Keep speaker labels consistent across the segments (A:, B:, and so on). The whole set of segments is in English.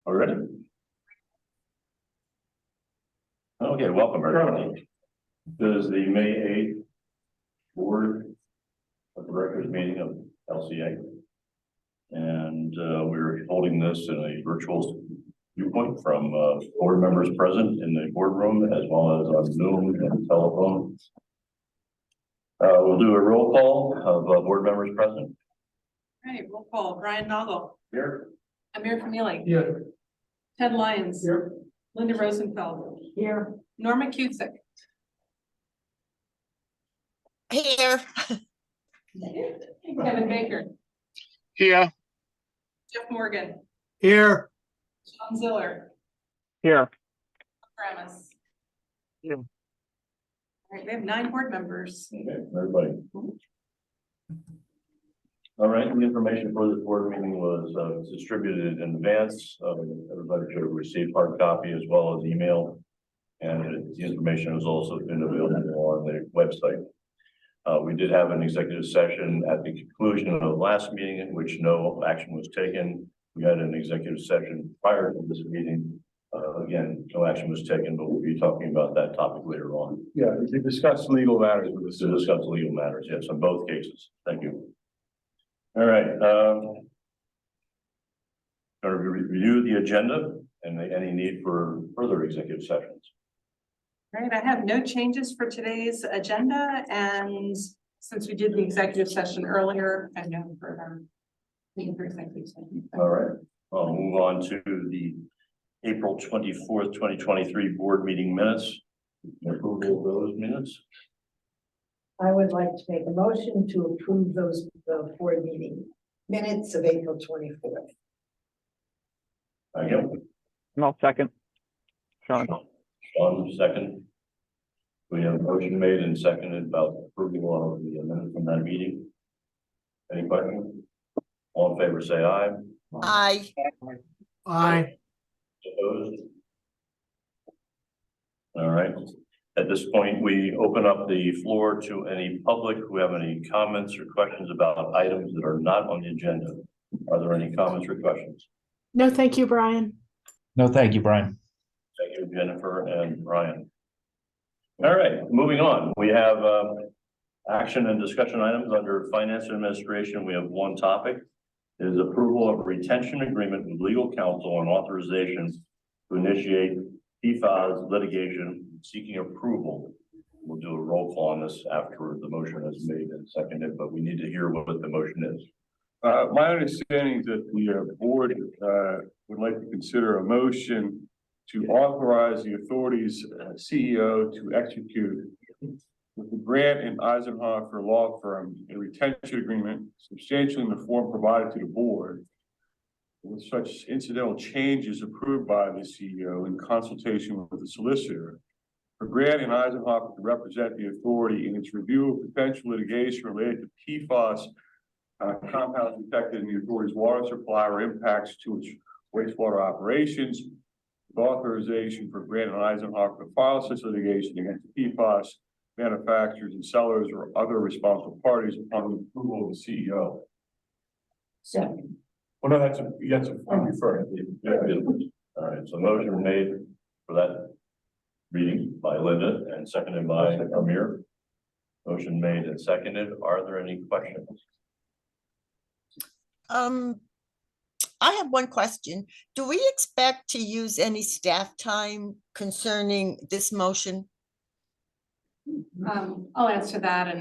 A: Already? Okay, welcome everybody. This is the May 8th Board of Directors meeting of LCA. And we're holding this in a virtual viewpoint from board members present in the boardroom as well as on Zoom and telephone. We'll do a roll call of board members present.
B: All right, roll call. Brian Noggle.
A: Here.
B: Amir Famili.
A: Here.
B: Ted Lyons.
A: Here.
B: Linda Rosenfeld. Here. Norma Cusick.
C: Here.
B: Kevin Baker.
D: Here.
B: Jeff Morgan.
D: Here.
B: Sean Ziller.
D: Here.
B: Ramis.
D: Here.
B: All right, we have 9 board members.
A: Okay, everybody. All right, the information for this board meeting was distributed in advance. Everybody should have received hard copy as well as email. And the information has also been available on the website. We did have an executive session at the conclusion of the last meeting in which no action was taken. We had an executive session prior to this meeting. Again, no action was taken, but we'll be talking about that topic later on.
E: Yeah, to discuss legal matters with us.
A: To discuss legal matters, yes, in both cases. Thank you. All right. Going to review the agenda and any need for further executive sessions.
B: All right, I have no changes for today's agenda, and since we did the executive session earlier, I have no further need for executive session.
A: All right, I'll move on to the April 24th, 2023 board meeting minutes. Approval of those minutes.
F: I would like to make a motion to approve those board meeting minutes of April 24th.
A: Thank you.
D: No, second. Sean.
A: Sean, second. We have a motion made and seconded about approval of the minutes from that meeting. Any questions? All in favor, say aye.
C: Aye.
D: Aye.
A: Opposed? All right. At this point, we open up the floor to any public who have any comments or questions about items that are not on the agenda. Are there any comments or questions?
G: No, thank you, Brian.
H: No, thank you, Brian.
A: Thank you, Jennifer and Brian. All right, moving on. We have action and discussion items under finance and administration. We have one topic. It is approval of a retention agreement with legal counsel and authorization to initiate PFAS litigation seeking approval. We'll do a roll call on this after the motion is made and seconded, but we need to hear what the motion is.
E: My understanding is that the board would like to consider a motion to authorize the authority's CEO to execute with the Grant and Eisenhofer law firm a retention agreement substantially in the form provided to the board, with such incidental changes approved by the CEO in consultation with the solicitor, for Grant and Eisenhofer to represent the authority in its review of potential litigation related to PFAS compounds detected in the authority's water supply or impacts to its wastewater operations, with authorization for Grant and Eisenhofer to file such litigation against PFAS manufacturers and sellers or other responsible parties upon the approval of the CEO.
F: Second.
E: Well, no, that's I'm referring.
A: All right, so motion made for that reading by Linda and seconded by Amir. Motion made and seconded. Are there any questions?
C: I have one question. Do we expect to use any staff time concerning this motion?
B: I'll answer that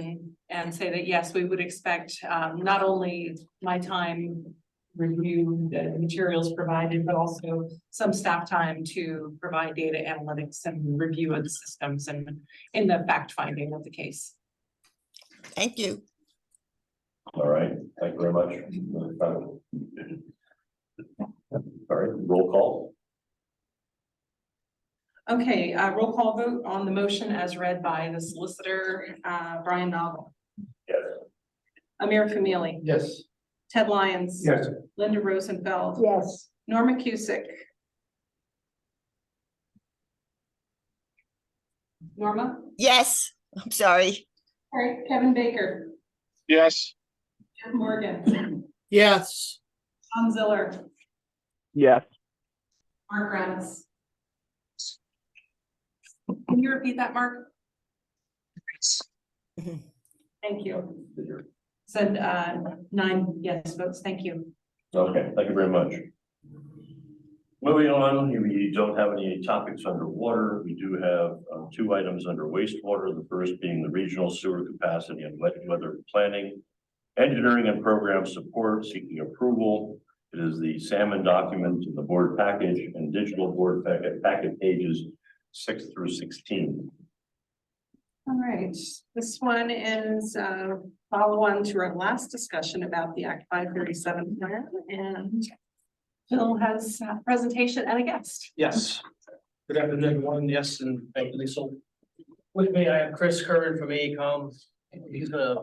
B: and say that yes, we would expect not only my time review the materials provided, but also some staff time to provide data analytics and review of the systems and in the fact finding of the case.
C: Thank you.
A: All right, thank you very much. All right, roll call.
B: Okay, roll call vote on the motion as read by the solicitor, Brian Noggle.
A: Yes.
B: Amir Famili.
E: Yes.
B: Ted Lyons.
E: Yes.
B: Linda Rosenfeld.
F: Yes.
B: Norma Cusick. Norma?
C: Yes, I'm sorry.
B: All right, Kevin Baker.
D: Yes.
B: Jeff Morgan.
D: Yes.
B: Sean Ziller.
D: Yes.
B: Mark Ramis. Can you repeat that, Mark? Thank you. Said 9 yes votes. Thank you.
A: Okay, thank you very much. Moving on, we don't have any topics under water. We do have 2 items under wastewater. The first being the regional sewer capacity and wet weather planning, engineering and program support seeking approval. It is the salmon document in the board package and digital board packet pages 6 through 16.
B: All right, this one is follow-on to our last discussion about the Act 537 plan, and Phil has a presentation and a guest.
G: Yes. Good afternoon, everyone. Yes, and thank you, Lisa. With me, I have Chris Curran from AECom. He's gonna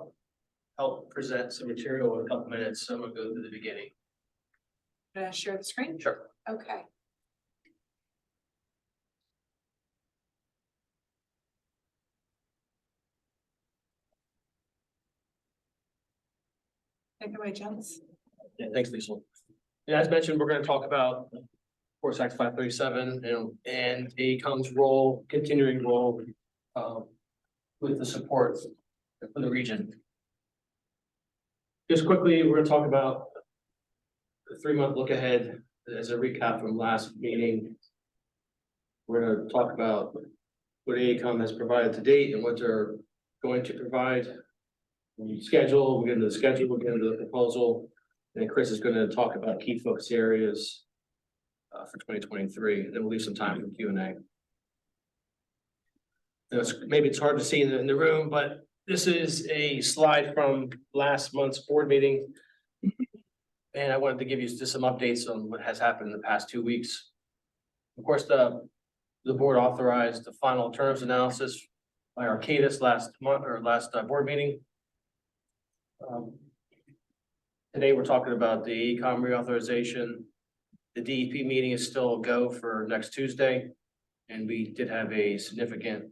G: help present some material in a couple minutes, so I'm gonna go to the beginning.
B: Can I share the screen?
G: Sure.
B: Okay. Take it away, gents.
G: Yeah, thanks, Lisa. Yeah, as mentioned, we're gonna talk about, of course, Act 537 and AECom's role, continuing role with the support for the region. Just quickly, we're gonna talk about the 3-month look ahead as a recap from last meeting. We're gonna talk about what AECom has provided to date and what they're going to provide. Schedule, we'll get into the schedule, we'll get into the proposal, and then Chris is gonna talk about key focus areas for 2023, and then we'll leave some time for Q&A. Maybe it's hard to see in the room, but this is a slide from last month's board meeting. And I wanted to give you just some updates on what has happened in the past 2 weeks. Of course, the board authorized the final terms analysis by Arcadis last month or last board meeting. Today, we're talking about the AECom reauthorization. The DEP meeting is still a go for next Tuesday. And we did have a significant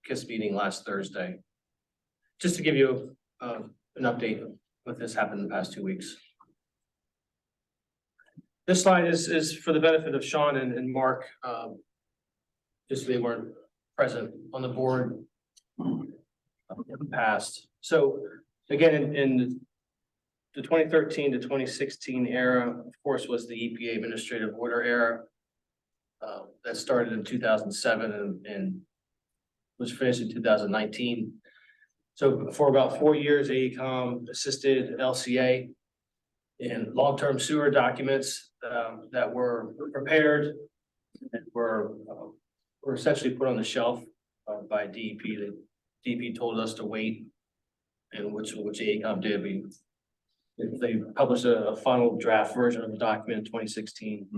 G: KISS meeting last Thursday. Just to give you an update of what has happened in the past 2 weeks. This slide is for the benefit of Sean and Mark. Just they weren't present on the board in the past. So again, in the 2013 to 2016 era, of course, was the EPA administrative order era. That started in 2007 and was finished in 2019. So for about 4 years, AECom assisted LCA in long-term sewer documents that were prepared and were essentially put on the shelf by DEP. The DEP told us to wait, and which AECom did. They published a final draft version of the document in 2016,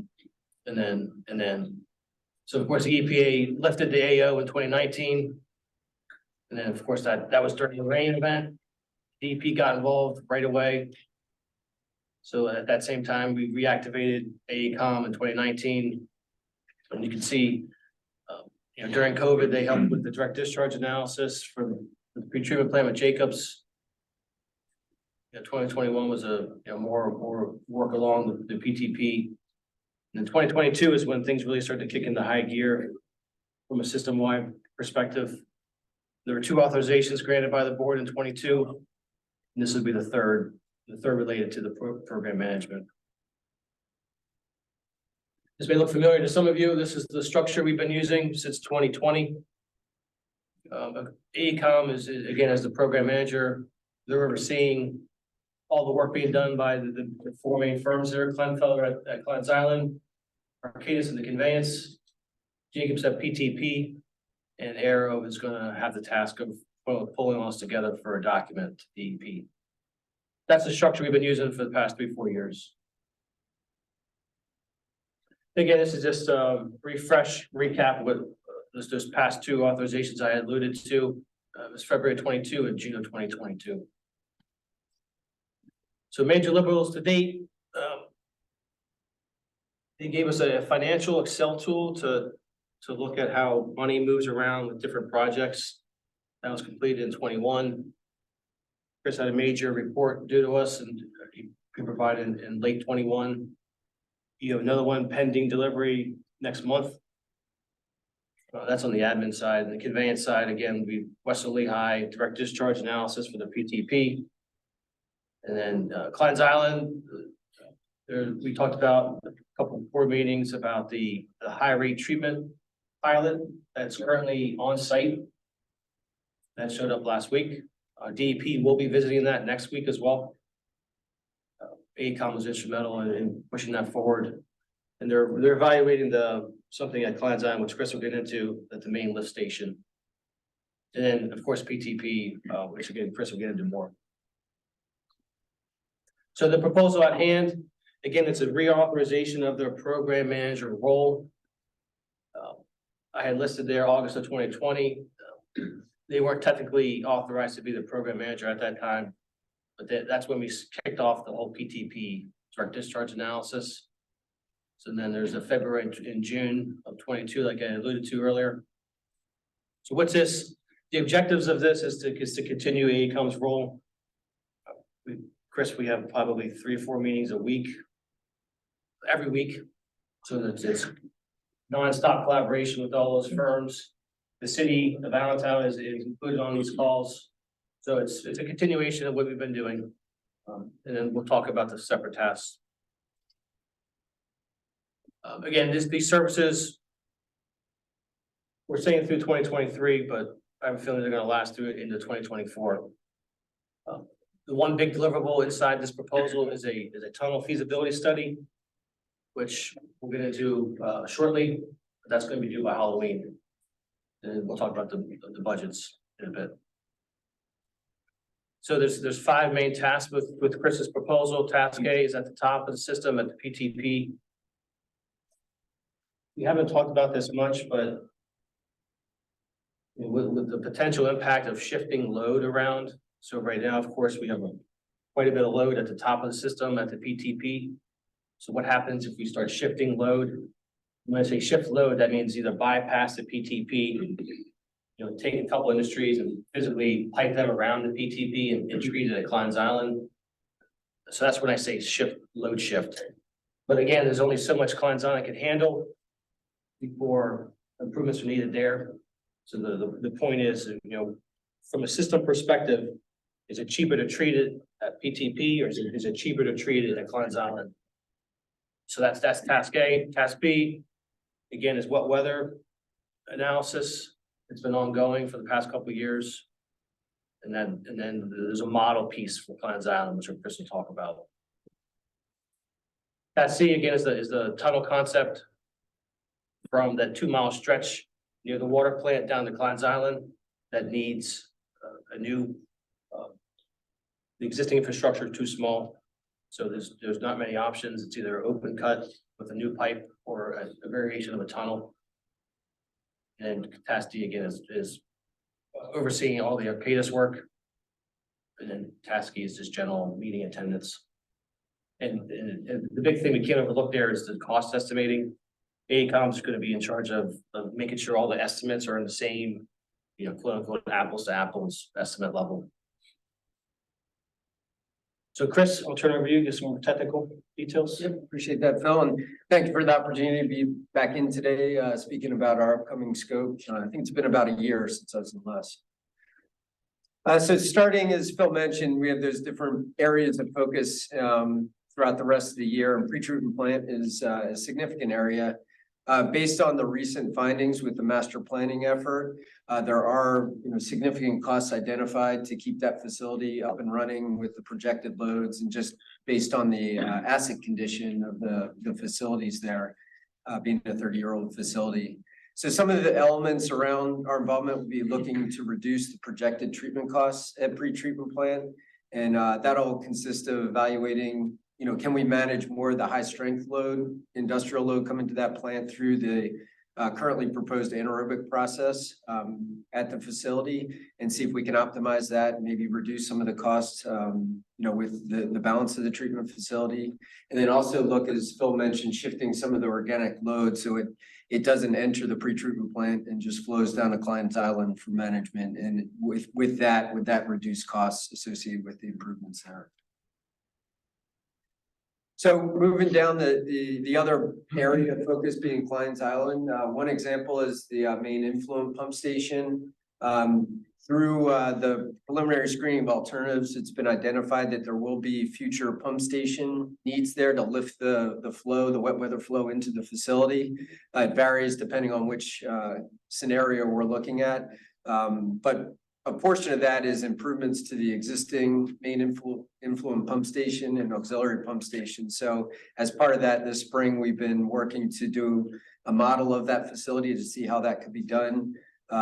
G: and then so of course the EPA lifted the AO in 2019, and then of course that was during the rain event. DEP got involved right away. So at that same time, we reactivated AECom in 2019. And you can see, during COVID, they helped with the direct discharge analysis for the pretreatment plant with Jacobs. 2021 was more work along the PTP. And then 2022 is when things really started to kick into high gear from a system-wide perspective. There were 2 authorizations granted by the board in 22. And this would be the third related to the program management. This may look familiar to some of you. This is the structure we've been using since 2020. AECom is again, as the program manager, they're overseeing all the work being done by the 4 main firms there, Glenfeller at Glens Island, Arcadis in the conveyance, Jacobs at PTP, and Arrow is gonna have the task of pulling all this together for a document to DEP. That's the structure we've been using for the past 3-4 years. Again, this is just a recap of what those past 2 authorizations I had alluded to. It was February 22 and June of 2022. So major liberals to date, they gave us a financial Excel tool to look at how money moves around with different projects. That was completed in 21. Chris had a major report due to us and he provided in late 21. You have another one pending delivery next month. That's on the admin side. The conveyance side, again, we Western Lehigh direct discharge analysis for the PTP. And then Klein's Island, we talked about a couple of board meetings about the high rate treatment pilot that's currently on site. That showed up last week. DEP will be visiting that next week as well. AECOM was instrumental in pushing that forward. And they're evaluating something at Klein's Island, which Chris will get into at the main lift station. And then, of course, PTP, which again, Chris will get into more. So the proposal at hand, again, it's a reauthorization of their program manager role. I had listed there August of 2020. They weren't technically authorized to be the program manager at that time, but that's when we kicked off the whole PTP direct discharge analysis. So then there's a February and June of 22, like I alluded to earlier. So what's this? The objectives of this is to continue AECOM's role. Chris, we have probably 3 or 4 meetings a week, every week. So that it's nonstop collaboration with all those firms. The city of Allentown is included on these calls. So it's a continuation of what we've been doing. And then we'll talk about the separate tasks. Again, these services, we're saying through 2023, but I have a feeling they're going to last through into 2024. The one big deliverable inside this proposal is a tunnel feasibility study, which we're going to do shortly. But that's going to be due by Halloween, and we'll talk about the budgets in a bit. So there's 5 main tasks with Chris's proposal. Task A is at the top of the system at the PTP. We haven't talked about this much, but with the potential impact of shifting load around. So right now, of course, we have quite a bit of load at the top of the system at the PTP. So what happens if we start shifting load? When I say shift load, that means either bypass the PTP, take a couple industries and physically pipe them around the PTP and treat it at Klein's Island. So that's when I say load shift. But again, there's only so much Klein's Island can handle before improvements are needed there. So the point is, from a system perspective, is it cheaper to treat it at PTP or is it cheaper to treat it at Klein's Island? So that's task A. Task B, again, is wet weather analysis. It's been ongoing for the past couple of years. And then there's a model piece for Klein's Island, which Chris will talk about. Task C, again, is the tunnel concept from that 2-mile stretch near the water plant down to Klein's Island that needs a new, the existing infrastructure is too small. So there's not many options. It's either open cut with a new pipe or a variation of a tunnel. And task D again is overseeing all the Arcadis work. And then task E is just general meeting attendance. And the big thing we can't overlook there is the cost estimating. AECOM is going to be in charge of making sure all the estimates are in the same, quote unquote, apples to apples estimate level. So Chris, I'll turn it over to you, get some more technical details.
I: Yep, appreciate that, Phil, and thank you for the opportunity to be back in today, speaking about our upcoming scope. I think it's been about a year since I was in last. So starting, as Phil mentioned, we have those different areas of focus throughout the rest of the year, and pretreatment plant is a significant area. Based on the recent findings with the master planning effort, there are significant costs identified to keep that facility up and running with the projected loads, and just based on the asset condition of the facilities there, being a 30-year-old facility. So some of the elements around our involvement will be looking to reduce the projected treatment costs at pretreatment plant, and that'll consist of evaluating, can we manage more of the high strength load, industrial load coming to that plant through the currently proposed anaerobic process at the facility, and see if we can optimize that, and maybe reduce some of the costs, with the balance of the treatment facility. And then also look, as Phil mentioned, shifting some of the organic load so it doesn't enter the pretreatment plant and just flows down to Klein's Island for management. And with that, would that reduce costs associated with the improvements there? So moving down the other area of focus being Klein's Island, one example is the main influent pump station. Through the preliminary screening of alternatives, it's been identified that there will be future pump station needs there to lift the flow, the wet weather flow into the facility. It varies depending on which scenario we're looking at. But a portion of that is improvements to the existing main influent pump station and auxiliary pump station. So as part of that, this spring, we've been working to do a model of that facility to see how that could be done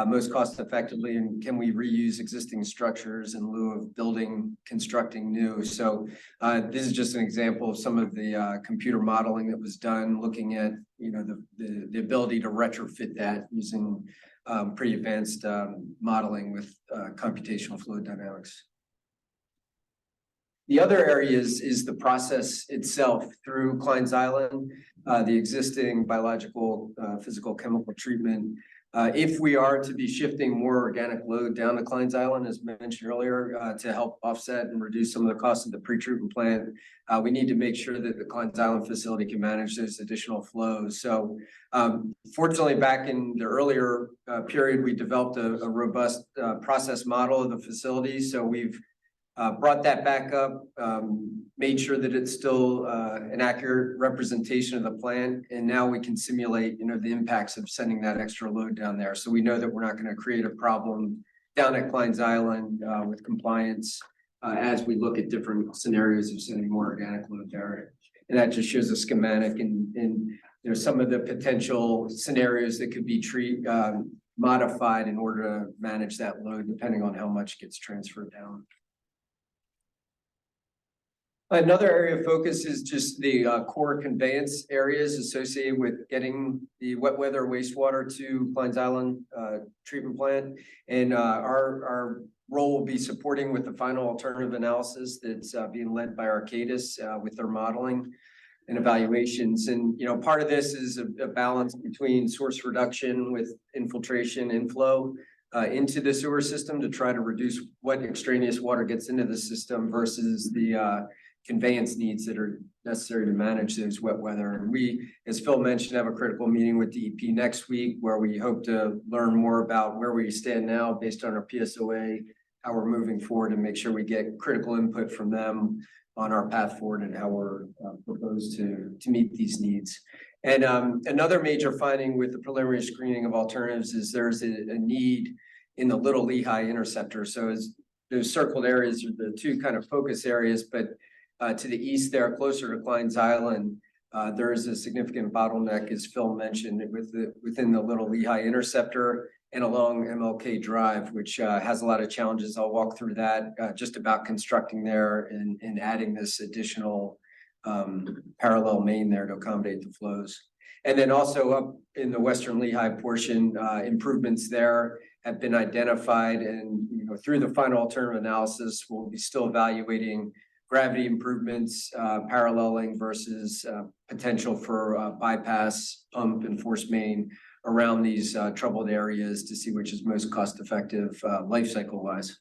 I: most cost effectively, and can we reuse existing structures in lieu of constructing new. So this is just an example of some of the computer modeling that was done, looking at the ability to retrofit that using pretty advanced modeling with computational fluid dynamics. The other area is the process itself through Klein's Island, the existing biological, physical, chemical treatment. If we are to be shifting more organic load down to Klein's Island, as mentioned earlier, to help offset and reduce some of the costs of the pretreatment plant, we need to make sure that the Klein's Island facility can manage those additional flows. So fortunately, back in the earlier period, we developed a robust process model of the facility. So we've brought that back up, made sure that it's still an accurate representation of the plant, and now we can simulate, the impacts of sending that extra load down there. So we know that we're not going to create a problem down at Klein's Island with compliance as we look at different scenarios of sending more organic load there. And that just shows a schematic and some of the potential scenarios that could be modified in order to manage that load, depending on how much gets transferred down. Another area of focus is just the core conveyance areas associated with getting the wet weather wastewater to Klein's Island treatment plant. And our role will be supporting with the final alternative analysis that's being led by Arcadis with their modeling and evaluations. And, part of this is a balance between source reduction with infiltration inflow into the sewer system to try to reduce what extraneous water gets into the system versus the conveyance needs that are necessary to manage those wet weather. And we, as Phil mentioned, have a critical meeting with DEP next week where we hope to learn more about where we stand now based on our PSOA, how we're moving forward, and make sure we get critical input from them on our path forward and how we're proposed to meet these needs. And another major finding with the preliminary screening of alternatives is there's a need in the Little Lehigh interceptor. So as those circled areas are the two kind of focus areas, but to the east there, closer to Klein's Island, there is a significant bottleneck, as Phil mentioned, within the Little Lehigh interceptor and along MLK Drive, which has a lot of challenges. I'll walk through that just about constructing there and adding this additional parallel main there to accommodate the flows. And then also up in the Western Lehigh portion, improvements there have been identified, and through the final alternative analysis, we'll be still evaluating gravity improvements, paralleling versus potential for bypass pump and force main around these troubled areas to see which is most cost effective life cycle wise.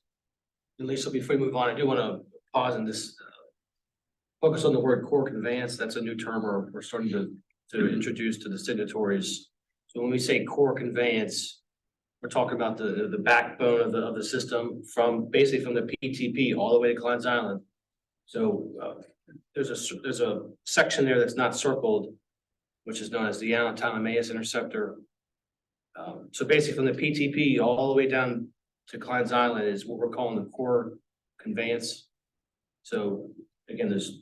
G: And Lisa, before we move on, I do want to pause and just focus on the word core conveyance. That's a new term we're starting to introduce to the signatories. So when we say core conveyance, we're talking about the backbone of the system basically from the PTP all the way to Klein's Island. So there's a section there that's not circled, which is known as the Allen-Tyler-Mayes interceptor. So basically from the PTP all the way down to Klein's Island is what we're calling the core conveyance. So again, there's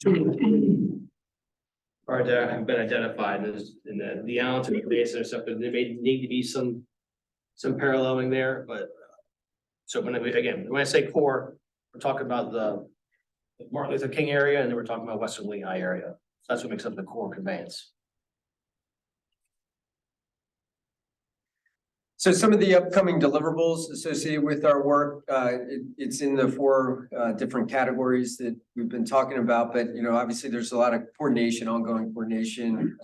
G: two have been identified. There's in the Allen-Tyler-Mayes interceptor. There may need to be some paralleling there, but so when I say core, we're talking about the Martin Luther King area, and then we're talking about Western Lehigh area. So that's what makes up the core conveyance.
I: So some of the upcoming deliverables associated with our work, it's in the four different categories that we've been talking about, but obviously there's a lot of ongoing coordination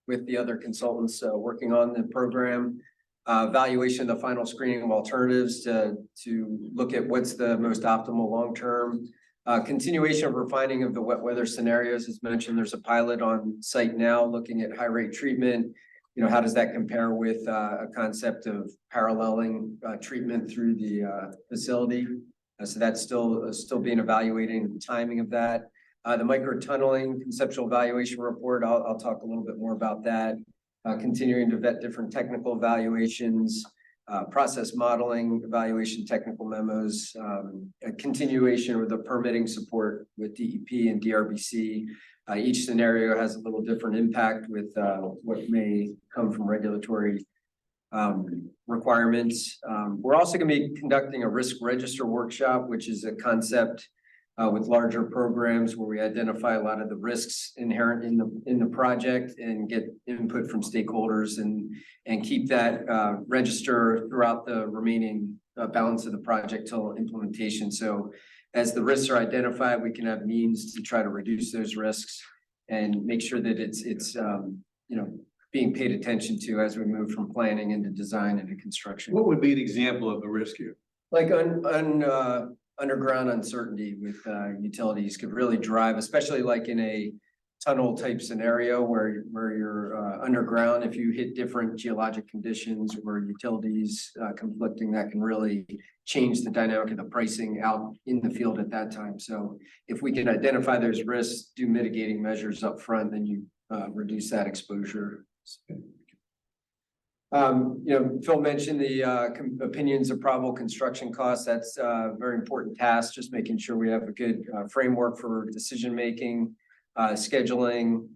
I: with the other consultants working on the program. Evaluation of the final screening of alternatives to look at what's the most optimal long-term Continuation of refining of the wet weather scenarios, as mentioned, there's a pilot on site now looking at high rate treatment. You know, how does that compare with a concept of paralleling treatment through the facility? So that's still being evaluated, the timing of that. The micro tunneling conceptual evaluation report, I'll talk a little bit more about that. Continuing to vet different technical evaluations, process modeling, evaluation, technical memos, a continuation of the permitting support with DEP and DRBC. Each scenario has a little different impact with what may come from regulatory requirements. We're also going to be conducting a risk register workshop, which is a concept with larger programs where we identify a lot of the risks inherent in the project and get input from stakeholders and keep that register throughout the remaining balance of the project till implementation. So as the risks are identified, we can have means to try to reduce those risks and make sure that it's you know, being paid attention to as we move from planning into design into construction.
J: What would be an example of a risk here?
I: Like underground uncertainty with utilities could really drive, especially like in a tunnel type scenario where you're underground. If you hit different geologic conditions or utilities conflicting, that can really change the dynamic of the pricing out in the field at that time. So if we can identify those risks, do mitigating measures up front, then you reduce that exposure. You know, Phil mentioned the opinions of probable construction costs. That's a very important task, just making sure we have a good framework for decision making, scheduling.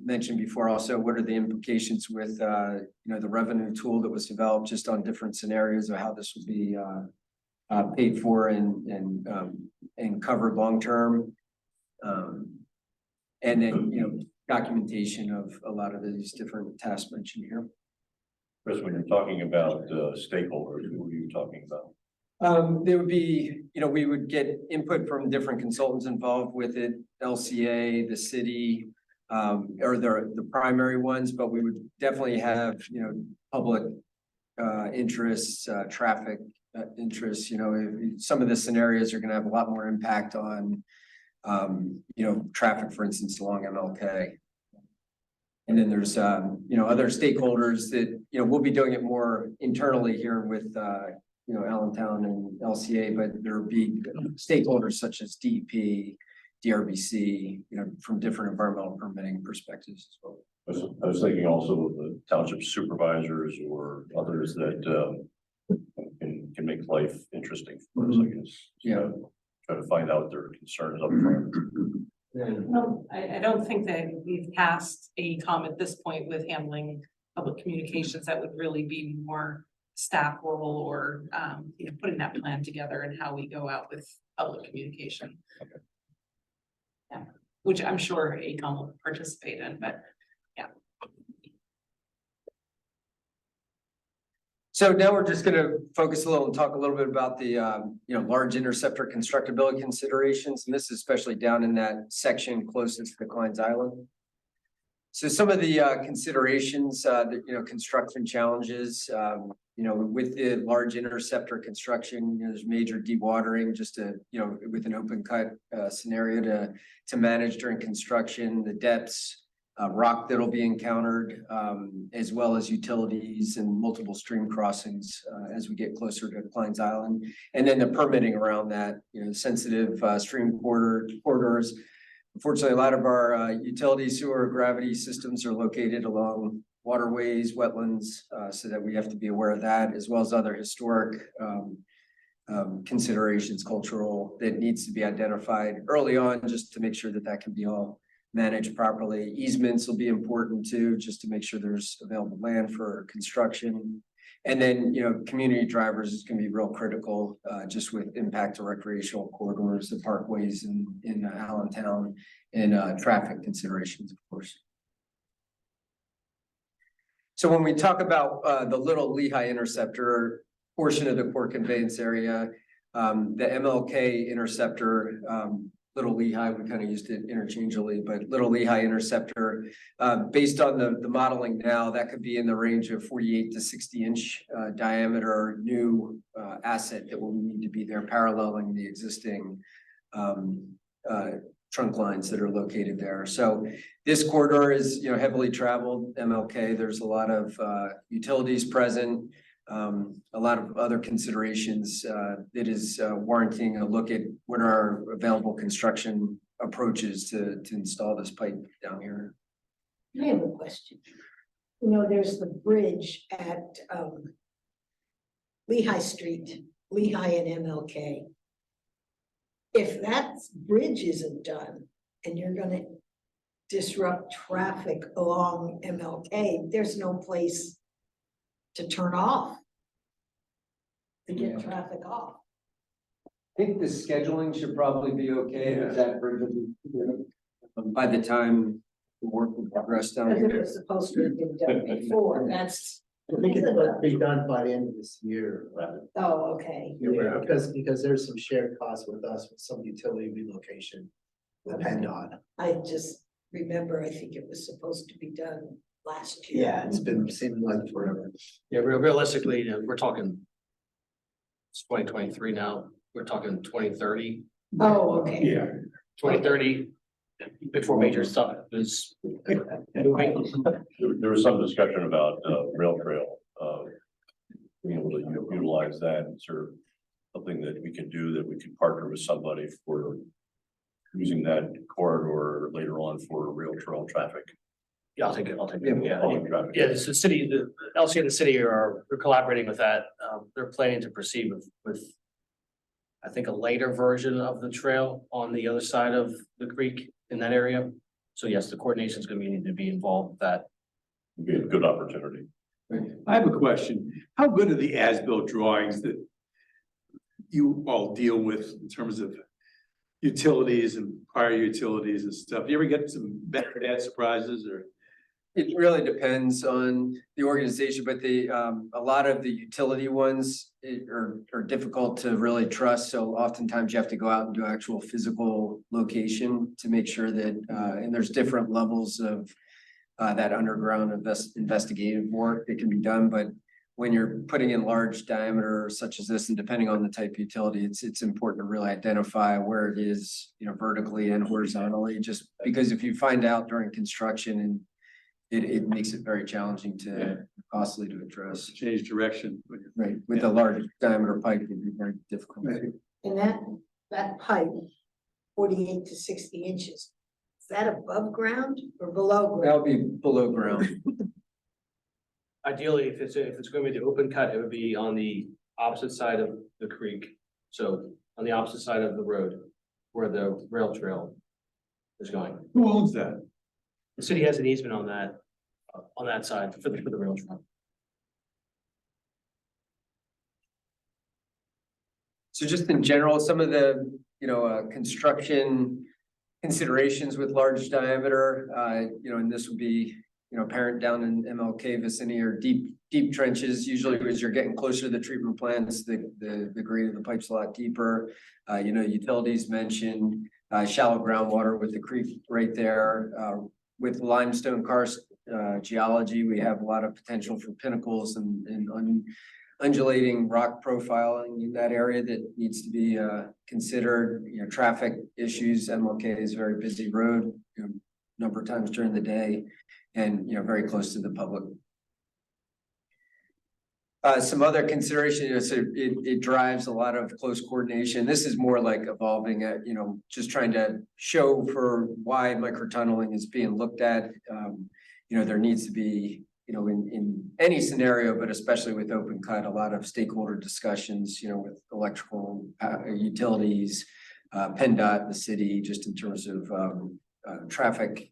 I: Mentioned before also, what are the implications with you know, the revenue tool that was developed just on different scenarios of how this will be paid for and covered long term. And then, you know, documentation of a lot of these different tasks mentioned here.
A: Chris, when you're talking about stakeholders, who are you talking about?
I: There would be, you know, we would get input from different consultants involved with it, LCA, the city, or the primary ones, but we would definitely have, you know, public interests, traffic interests. You know, some of the scenarios are going to have a lot more impact on, you know, traffic, for instance, along MLK. And then there's, you know, other stakeholders that, you know, we'll be doing it more internally here with, you know, Allentown and LCA, but there'll be stakeholders such as DEP, DRBC, you know, from different environmental permitting perspectives as well.
A: I was thinking also of the township supervisors or others that can make life interesting for us, I guess.
I: Yeah.
A: Try to find out their concerns up front.
B: No, I don't think that we've passed a at this point with handling public communications. That would really be more staff role or, you know, putting that plan together and how we go out with public communication.
A: Okay.
B: Yeah, which I'm sure ACOM will participate in, but yeah.
I: So now we're just going to focus a little and talk a little bit about the, you know, large interceptor constructability considerations, and this is especially down in that section closest to Klein's Island. So some of the considerations, that, you know, construction challenges, you know, with the large interceptor construction, you know, there's major dewatering just to, you know, with an open cut scenario to manage during construction, the depths, rock that'll be encountered, as well as utilities and multiple stream crossings as we get closer to Klein's Island. And then the permitting around that, you know, sensitive stream corridors. Unfortunately, a lot of our utility sewer gravity systems are located along waterways, wetlands, so that we have to be aware of that, as well as other historic considerations, cultural, that needs to be identified early on just to make sure that that can be all managed properly. Easements will be important too, just to make sure there's available land for construction. And then, you know, community drivers is going to be real critical, just with impact to recreational corridors, the parkways in Allentown, and traffic considerations, of course. So when we talk about the Little Lehigh Interceptor portion of the core conveyance area, the MLK Interceptor, Little Lehigh, we kind of used it interchangeably, but Little Lehigh Interceptor, based on the modeling now, that could be in the range of 48 to 60-inch diameter new asset that will need to be there paralleling the existing trunk lines that are located there. So this corridor is, heavily traveled, MLK. There's a lot of utilities present, a lot of other considerations that is warranting a look at what are our available construction approaches to install this pipe down here.
F: I have a question. There's the bridge at Lehigh Street, Lehigh and MLK. If that bridge isn't done and you're gonna disrupt traffic along MLK, there's no place to turn off. To get traffic off.
I: I think the scheduling should probably be okay with that bridge will be by the time the work will progress down
F: Because it
I: here.
F: was supposed to have been done before, that's,
K: I think it's supposed to be done by the end of this year.
F: oh, okay.
K: Yeah, because there's some shared costs with us with some utility relocation with PennDOT.
F: I just remember, I think it was supposed to be done last year.
K: Yeah, it's been seeming like forever.
G: Yeah, realistically, we're talking. It's 2023 now, we're talking 2030.
F: Oh, okay.
K: Yeah.
G: 2030, before major stuff is moving.
A: There was some discussion about rail trail, being able to utilize that and sort of something that we could do, that we could partner with somebody for using that corridor later on for rail trail traffic.
G: Yeah, I'll take it,
A: Public traffic.
G: Yeah, it's the city, the LC and the city are collaborating with that. They're planning to proceed with I think a later version of the trail on the other side of the creek in that area. So yes, the coordination is going to need to be involved with that.
A: It'd be a good opportunity.
J: I have a question. How good are the as-built drawings that you all deal with in terms of utilities and prior utilities and stuff? You ever get some better bad surprises or?
I: It really depends on the organization, but a lot of the utility ones are difficult to really trust. So oftentimes you have to go out and do actual physical location to make sure that, and there's different levels of that underground investigative work that can be done. But when you're putting in large diameter such as this, and depending on the type of utility, it's important to really identify where it is, vertically and horizontally, just because if you find out during construction and it makes it very challenging costly to address.
J: Change direction.
I: Right, with a large diameter pipe, it'd be very difficult.
F: And that pipe, 48 to 60 inches, is that above ground or below
I: That'll
F: ground?
I: be below ground.
G: Ideally, if it's going to be the open cut, it would be on the opposite side of the creek. So on the opposite side of the road where the rail trail is going.
J: Who owns that?
G: The city has an easement on that side for the rail trail.
I: So just in general, some of the, construction considerations with large diameter, and this would be, apparent down in MLK vicinity or deep trenches. Usually as you're getting closer to the treatment plants, the grade of the pipe's a lot deeper. Utilities mentioned, shallow groundwater with the creek right there. With limestone karst geology, we have a lot of potential for pinnacles and undulating rock profiling in that area that needs to be considered. Traffic issues. MLK is a very busy road, number of times during the day, and very close to the public. Some other considerations, so it drives a lot of close coordination. This is more like evolving at, just trying to show for why microtunneling is being looked at. There needs to be, in any scenario, but especially with open cut, a lot of stakeholder discussions, with electrical utilities, PennDOT, the city, just in terms of traffic,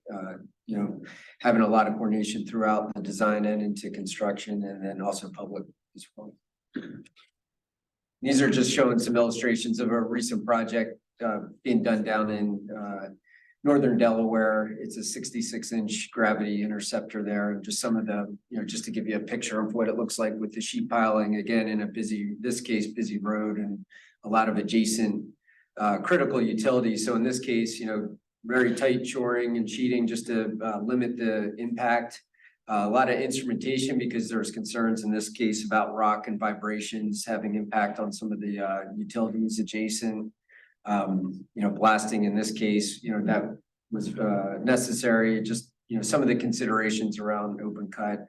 I: having a lot of coordination throughout the design and into construction, and then also public as well. These are just showing some illustrations of a recent project being done down in northern Delaware. It's a 66-inch gravity interceptor there, and just some of the, just to give you a picture of what it looks like with the sheet piling, again, in a busy road and a lot of adjacent critical utilities. So in this case, very tight shoring and sheeting just to limit the impact. A lot of instrumentation because there's concerns in this case about rock and vibrations having impact on some of the utilities adjacent. blasting in this case, that was necessary, just, some of the considerations around open cut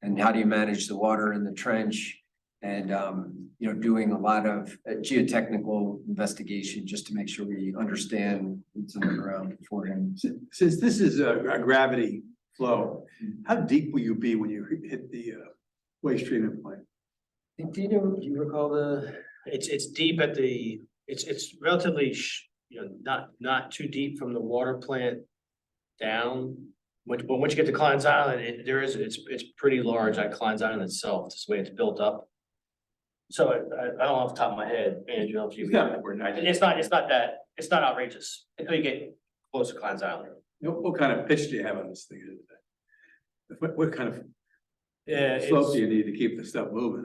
I: and how do you manage the water in the trench and, doing a lot of geotechnical investigation just to make sure we understand what's in the ground beforehand.
J: Since this is a gravity flow, how deep will you be when you hit the waste treatment plant?
I: Do you recall
G: It's deep at it's relatively, not too deep from the water plant down. But once you get to Klein's Island, it's pretty large at Klein's Island itself, just the way it's built up. So I don't know off the top of my head, Andrew, if you. It's not outrageous until you get close to Klein's Island.
J: What kind of pitch do you have on this thing? What kind of
G: Yeah,
J: slope do you need to keep the stuff moving?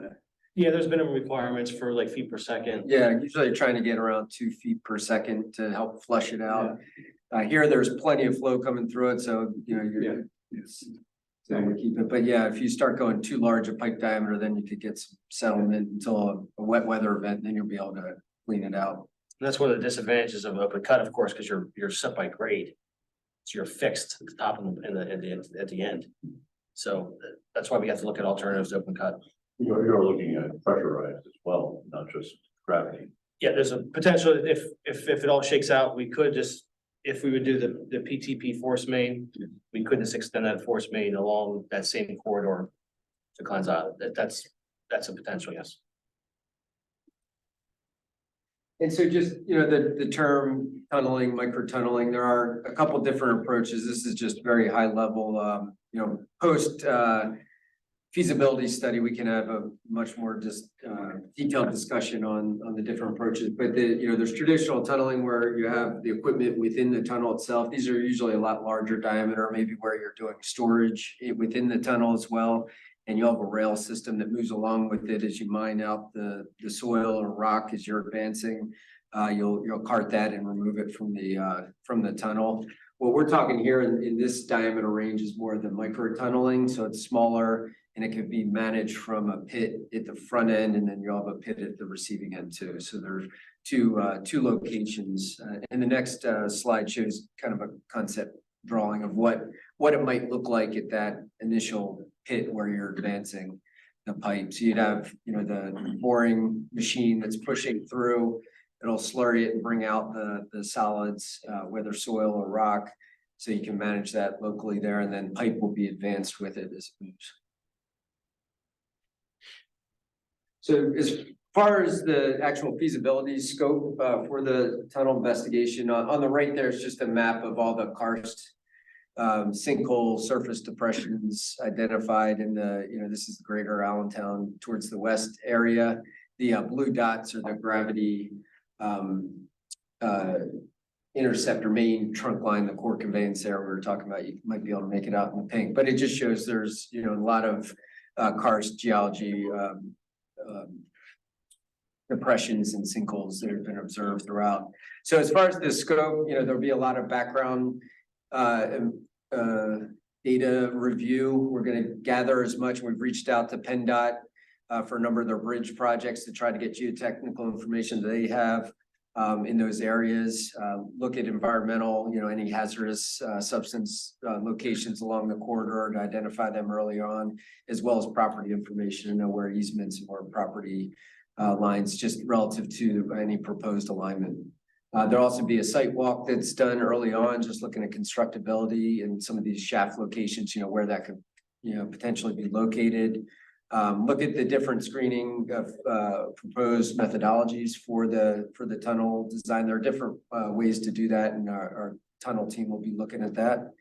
G: yeah, there's minimum requirements for like feet per second.
I: Yeah, usually trying to get around 2 feet per second to help flush it out. Here, there's plenty of flow coming through it, so, so we keep it, but yeah, if you start going too large a pipe diameter, then you could get some settlement until a wet weather event, then you'll be able to clean it out.
G: And that's one of the disadvantages of open cut, of course, because you're set by grade. So you're fixed at the top and at the end. So that's why we have to look at alternatives to open cut.
A: You're looking at pressurized as well, not just gravity.
G: Yeah, there's a potential, if it all shakes out, we could just, if we would do the PTP force main, we could just extend that force main along that same corridor to Klein's Island. That's a potential, yes.
I: And so just, the term tunneling, micro tunneling, there are a couple different approaches. This is just very high level, post feasibility study, we can have a much more just detailed discussion on the different approaches. But there's traditional tunneling where you have the equipment within the tunnel itself. These are usually a lot larger diameter, maybe where you're doing storage within the tunnel as well. And you have a rail system that moves along with it as you mine out the soil or rock as you're advancing. You'll cart that and remove it from the tunnel. What we're talking here in this diameter range is more the micro tunneling, so it's smaller and it can be managed from a pit at the front end, and then you have a pit at the receiving end too. So there's two locations. And the next slide shows kind of a concept drawing of what it might look like at that initial pit where you're advancing the pipe. So you'd have, the boring machine that's pushing through. It'll slurry it and bring out the solids, whether soil or rock. So you can manage that locally there, and then pipe will be advanced with it as it moves. So as far as the actual feasibility scope for the tunnel investigation, on the right there is just a map of all the karst sinkhole surface depressions identified in this is the greater Allentown towards the west area. The blue dots are the gravity interceptor main trunk line, the core conveyance there we were talking about. You might be able to make it out in the pink, but it just shows there's a lot of karst geology depressions and sinkholes that have been observed throughout. So as far as the scope, there'll be a lot of background data review. We're going to gather as much. We've reached out to PennDOT for a number of their bridge projects to try to get geotechnical information that they have in those areas. Look at environmental, any hazardous substance locations along the corridor to identify them early on, as well as property information to know where easements or property lines just relative to any proposed alignment. There'll also be a site walk that's done early on, just looking at constructability and some of these shaft locations, where that could, potentially be located. Look at the different screening of proposed methodologies for the tunnel design. There are different ways to do that, and our tunnel team will be looking at that.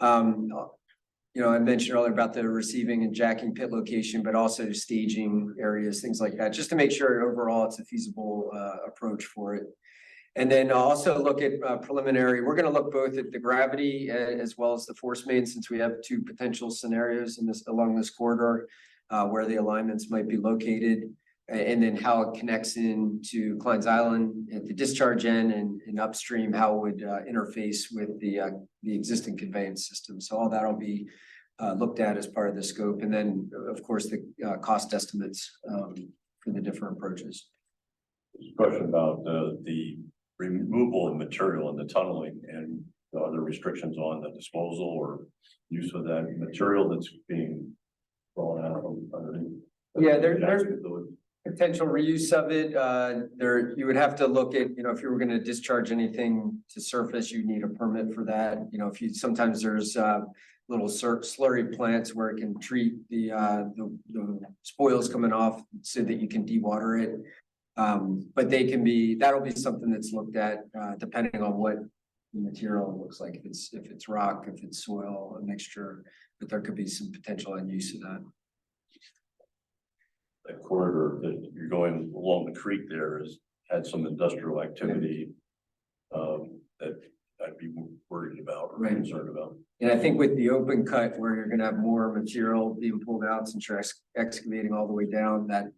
I: I mentioned earlier about the receiving and jacking pit location, but also staging areas, things like that, just to make sure overall it's a feasible approach for it. And then also look at preliminary. We're going to look both at the gravity as well as the force main, since we have two potential scenarios along this corridor where the alignments might be located, and then how it connects into Klein's Island at the discharge end and upstream, how it would interface with the existing conveyance system. So all that'll be looked at as part of the scope, and then of course the cost estimates for the different approaches.
A: There's a question about the removal of material and the tunneling, and are there restrictions on the disposal or use of that material that's being thrown out from underneath?
I: Yeah, there's potential reuse of it. There, you would have to look at, you know, if you were gonna discharge anything to surface, you need a permit for that. You know, if you, sometimes there's little slurry plants where it can treat the spoils coming off so that you can dewater it. But they can be, that'll be something that's looked at, depending on what the material looks like. If it's rock, if it's soil, a mixture, but there could be some potential end use of that.
A: That corridor that you're going along the creek there has had some industrial activity that I'd be worried about or
I: Right.
A: concerned about.
I: And I think with the open cut where you're gonna have more material being pulled out since you're excavating all the way down, that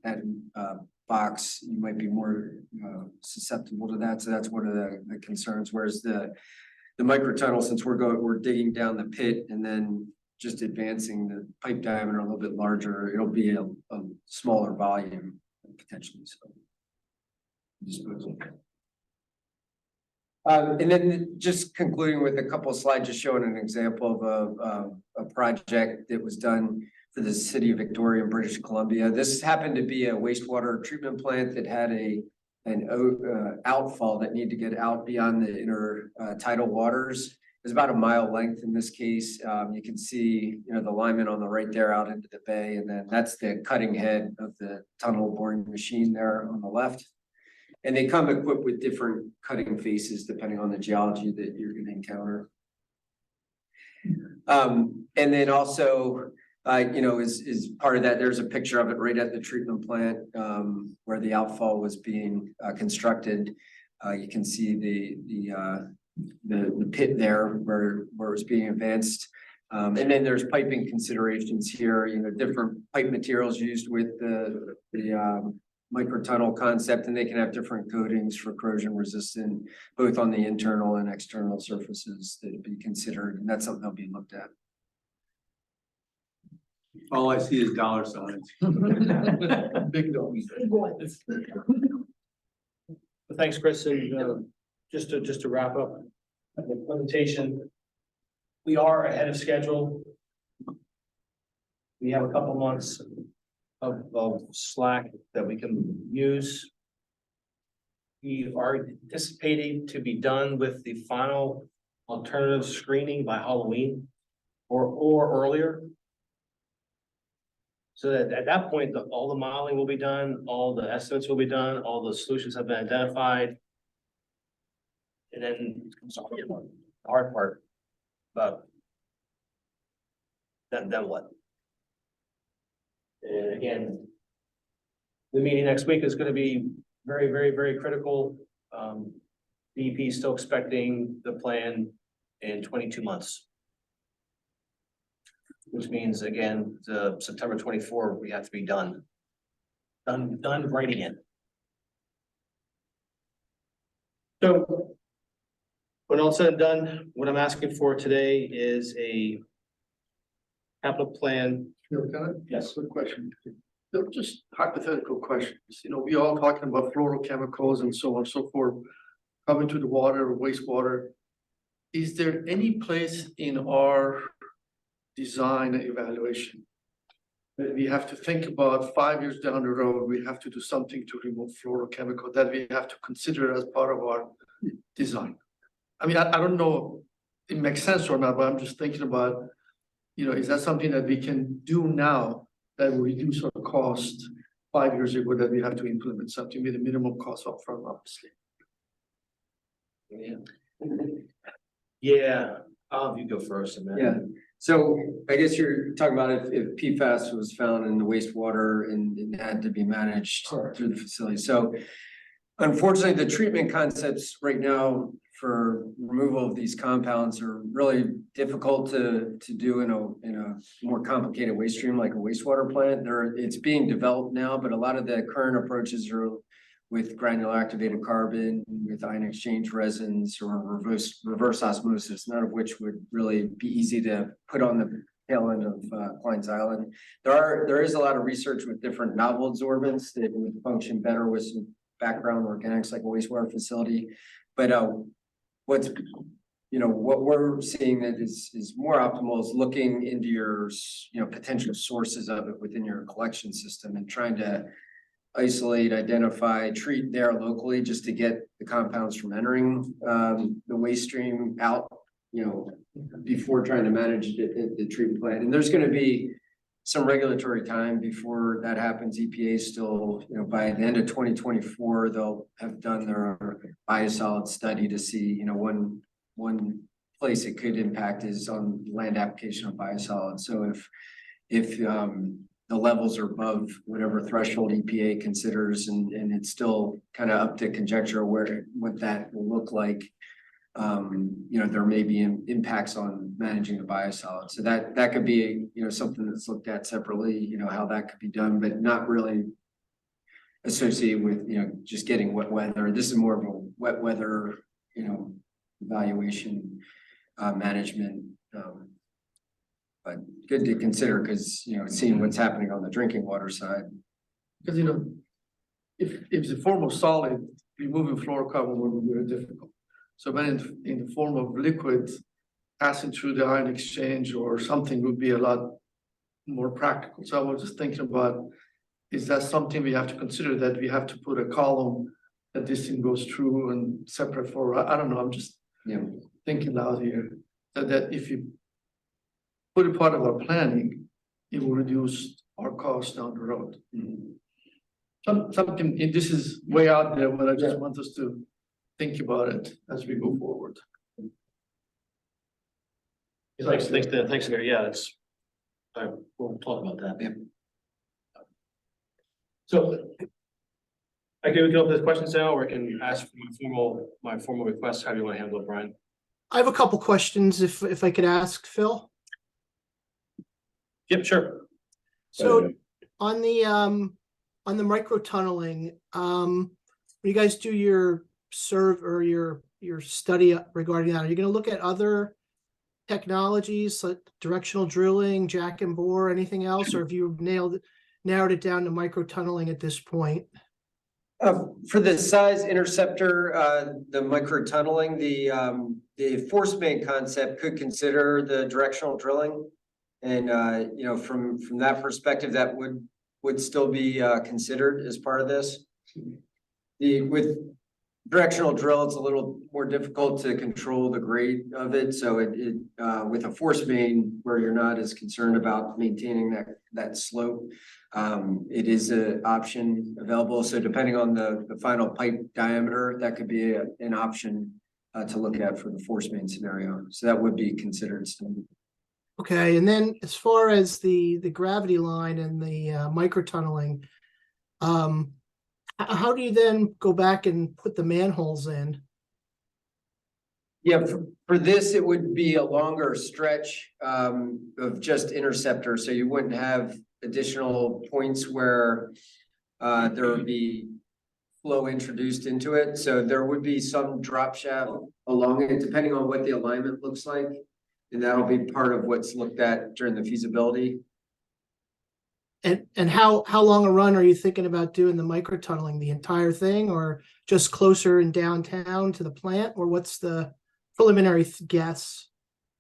I: box, you might be more susceptible to that. So that's one of the concerns. Whereas the microtunnel, since we're digging down the pit and then just advancing the pipe diameter a little bit larger, it'll be a smaller volume potentially, so. Disposal. And then just concluding with a couple of slides, just showing an example of a project that was done for the city of Victoria, British Columbia. This happened to be a wastewater treatment plant that had an outfall that needed to get out beyond the inner tidal waters. It's about a mile length in this case. You can see, you know, the lineman on the right there out into the bay, and then that's the cutting head of the tunnel boring machine there on the left. And they come equipped with different cutting faces depending on the geology that you're going to encounter. And then also, you know, is part of that, there's a picture of it right at the treatment plant where the outfall was being constructed. You can see the pit there where it was being advanced. And then there's piping considerations here, you know, different pipe materials used with the microtunnel concept, and they can have different coatings for corrosion resistant, both on the internal and external surfaces that would be considered, and that's something that'll be looked at.
J: All I see is dollar signs.
G: Big dogs. Thanks, Chris, and just to wrap up the presentation, we are ahead of schedule. We have a couple months of slack that we can use. We are anticipating to be done with the final alternative screening by Halloween or earlier. So that at that point, all the modeling will be done, all the estimates will be done, all the solutions have been identified. And then the hard part about then what? And again, the meeting next week is going to be very, very, very critical. DEP is still expecting the plan in 22 months. Which means, again, the September 24, we have to be done writing it. So when all said and done, what I'm asking for today is a capital plan. Yes.
K: Good question. Just hypothetical questions. You know, we all talking about fluorochemicals and so on and so forth, coming to the water or wastewater. Is there any place in our design and evaluation that we have to think about 5 years down the road, we have to do something to remove fluorochemical that we have to consider as part of our design? I mean, I don't know if it makes sense or not, but I'm just thinking about, you know, is that something that we can do now that will reduce our cost 5 years ago that we have to implement something with a minimum cost upfront, obviously?
G: Yeah, you go first, and then.
I: Yeah. So I guess you're talking about if PFAS was found in the wastewater and it had to be managed through the facility. So unfortunately, the treatment concepts right now for removal of these compounds are really difficult to do in a more complicated waste stream like a wastewater plant. It's being developed now, but a lot of the current approaches are with granular activated carbon, with ion exchange resins, or reverse osmosis, none of which would really be easy to put on the tail end of Klein's Island. There is a lot of research with different novel absorbents that would function better with some background organics like a wastewater facility. But what's, what we're seeing that is more optimal is looking into your, potential sources of it within your collection system and trying to isolate, identify, treat there locally just to get the compounds from entering the waste stream out, before trying to manage the treatment plant. And there's going to be some regulatory time before that happens. EPA still, by the end of 2024, they'll have done their biosolids study to see, one place it could impact is on land application of biosolids. So if the levels are above whatever threshold EPA considers, and it's still kind of up to conjecture what that will look like. There may be impacts on managing the biosolids. So that could be, something that's looked at separately, how that could be done, but not really associated with, just getting wet weather. This is more of a wet weather, evaluation, management. But good to consider because, seeing what's happening on the drinking water side.
K: Because, if the form of solid, removing fluorocarbon would be very difficult. So when in the form of liquid, passing through the ion exchange or something would be a lot more practical. So I was just thinking about, is that something we have to consider, that we have to put a column that this thing goes through and separate for, I don't know, I'm just thinking out here. That if you put it part of our planning, it will reduce our costs down the road. Something, this is way out there, but I just want us to think about it as we go forward.
G: Thanks, Gary. Yeah, we'll talk about that.
I: Yeah.
G: So we can open this questions now, or I can ask for my formal request. How do you want to handle it, Brian?
L: I have a couple questions if I could ask Phil.
G: Yep, sure.
L: So on the micro tunneling, when you guys do your your study regarding that, are you going to look at other technologies like directional drilling, jack and bore, anything else, or have you narrowed it down to micro tunneling at this point?
I: For the size interceptor, the micro tunneling, the force main concept could consider the directional drilling. And, from that perspective, that would still be considered as part of this. With directional drill, it's a little more difficult to control the grade of it. So with a force main where you're not as concerned about maintaining that slope, it is an option available. So depending on the final pipe diameter, that could be an option to look at for the force main scenario. So that would be considered still.
L: Okay, and then as far as the gravity line and the micro tunneling, how do you then go back and put the manholes in?
I: Yeah, for this, it would be a longer stretch of just interceptor. So you wouldn't have additional points where there would be flow introduced into it. So there would be some drop shaft along it, depending on what the alignment looks like. And that'll be part of what's looked at during the feasibility.
L: And how long a run are you thinking about doing the micro tunneling, the entire thing, or just closer in downtown to the plant, or what's the preliminary guess?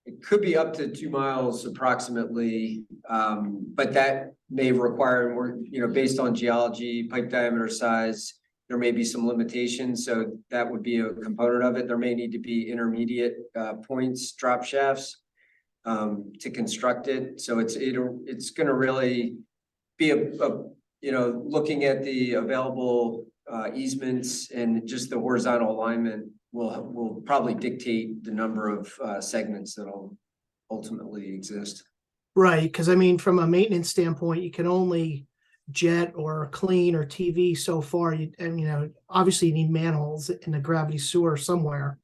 I: It could be up to 2 miles approximately, but that may require more, based on geology, pipe diameter size, there may be some limitations. So that would be a component of it. There may need to be intermediate points, drop shafts to construct it. So it's going to really be looking at the available easements and just the horizontal alignment will probably dictate the number of segments that'll ultimately exist.
L: Right, because I mean, from a maintenance standpoint, you can only jet or clean or TV so far. And obviously you need manholes in the gravity sewer somewhere,